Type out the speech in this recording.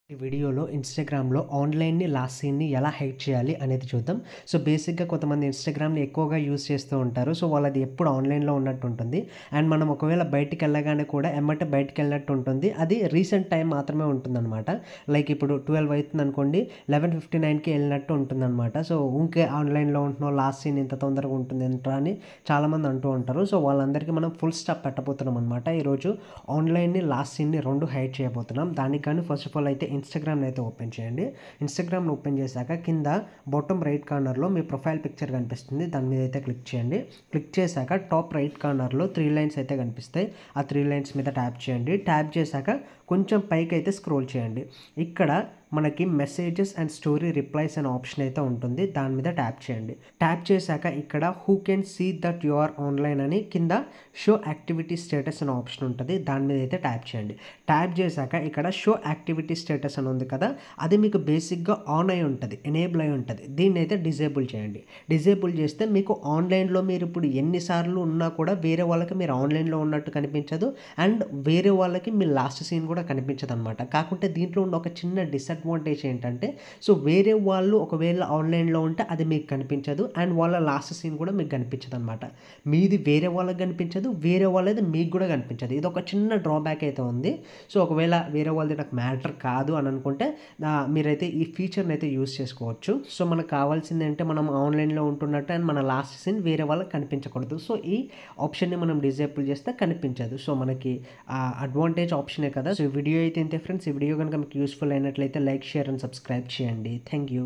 ఈ వీడియోలో ఇన్‌స్టాగ్రామ్‌లో ఆన్‌లైన్‌ని లాస్ట్ సీన్‌ని ఎలా హైడ్ చేయాలి అనేది చూద్దాం. సో, బేసిక్‌గా కొంతమంది ఇన్‌స్టాగ్రామ్‌ని ఎక్కువగా యూజ్ చేస్తూ ఉంటారు. సో, వాళ్ళది ఎప్పుడు ఆన్‌లైన్‌లో ఉన్నట్టు ఉంటుంది. అండ్ మనం ఒకవేళ బయటికెళ్ళగానే కూడా ఎమ్మటే బయటికెళ్ళినట్టు ఉంటుంది. అది రీసెంట్ టైమ్ మాత్రమే ఉంటుందనమాట. లైక్ ఇప్పుడు 12 అయితుందనుకోండి 11:59కి ఎళ్ళినట్టు ఉంటుందనమాట. సో, ఊకే ఆన్‌లైన్‌లో ఉంటున్నావు లాస్ట్ సీన్ ఇంత తొందరగా ఉంటుందేంట్రా అని చాలామంది అంటూ ఉంటారు. సో, వాళ్ళందరికీ మనం ఫుల్ స్టాప్ పెట్టబోతున్నాం అనమాట. ఈరోజు ఆన్‌లైన్‌ని లాస్ట్ సీన్‌ని 2 హైడ్ చేయబోతున్నాం. దానికి కానీ ఫస్ట్ ఆఫ్ ఆల్ అయితే ఇన్‌స్టాగ్రామ్‌ని అయితే ఓపెన్ చేయండి. ఇన్‌స్టాగ్రామ్‌ని ఓపెన్ చేశాక కింద బాటమ్ రైట్ కార్నర్‌లో మీ ప్రొఫైల్ పిక్చర్ కనిపిస్తుంది. దాని మీద అయితే క్లిక్ చేయండి. క్లిక్ చేశాక టాప్ రైట్ కార్నర్‌లో 3 లైన్స్ అయితే కనిపిస్తాయి. ఆ 3 లైన్స్ మీద ట్యాప్ చేయండి. ట్యాప్ చేశాక కొంచెం పైకైతే స్క్రోల్ చేయండి. ఇక్కడ మనకి మెసేజెస్ అండ్ స్టోరీ రిప్లైస్ అనే ఆప్షన్ అయితే ఉంటుంది. దాని మీద ట్యాప్ చేయండి. ట్యాప్ చేశాక ఇక్కడ who can see that you are online అని కింద షో యాక్టివిటీ స్టేటస్ అనే ఆప్షన్ ఉంటుంది. దాని మీద అయితే ట్యాప్ చేయండి. ట్యాప్ చేశాక ఇక్కడ షో యాక్టివిటీ స్టేటస్ అని ఉంది కదా, అది మీకు బేసిక్‌గా ఆన్ అయి ఉంటుంది, ఎనేబుల్ అయి ఉంటుంది. దీన్ని అయితే డిజేబుల్ చేయండి. డిజేబుల్ చేస్తే మీకు ఆన్‌లైన్‌లో మీరు ఇప్పుడు ఎన్నిసార్లు ఉన్నా కూడా వేరే వాళ్ళకి మీరు ఆన్‌లైన్‌లో ఉన్నట్టు కనిపించదు. అండ్ వేరే వాళ్ళకి మీ లాస్ట్ సీన్ కూడా కనిపించదనమాట. కాకుంటే దీంట్లో ఉన్న ఒక చిన్న డిసడ్వాంటేజ్ ఏంటంటే, సో వేరే వాళ్ళు ఒకవేళ ఆన్‌లైన్‌లో ఉంటే అది మీకు కనిపించదు. అండ్ వాళ్ళ లాస్ట్ సీన్ కూడా మీకు కనిపించదనమాట. మీది వేరే వాళ్ళకి కనిపించదు. వేరే వాళ్ళది మీకు కూడా కనిపించదు. ఇదొక చిన్న డ్రాబ్యాక్ అయితే ఉంది. సో, ఒకవేళ వేరే వాళ్ళది నాకు మ్యాటర్ కాదు అని అనుకుంటే మీరైతే ఈ ఫీచర్‌ని అయితే యూజ్ చేసుకోవచ్చు. సో, మనకు కావాల్సింది ఏంటంటే మనం ఆన్‌లైన్‌లో ఉంటున్నట్టు అండ్ మన లాస్ట్ సీన్ వేరే వాళ్ళకి కనిపించకూడదు. సో, ఈ ఆప్షన్‌ని మనం డిజేబుల్ చేస్తే కనిపించదు. సో, మనకి అడ్వాంటేజ్ ఆప్షనే కదా. సో, ఈ వీడియో అయితే ఇంతే ఫ్రెండ్స్. ఈ వీడియో కనుక మీకు యూస్‌ఫుల్ అయినట్లయితే లైక్, షేర్ అండ్ సబ్స్క్రైబ్ చేయండి. Thank you.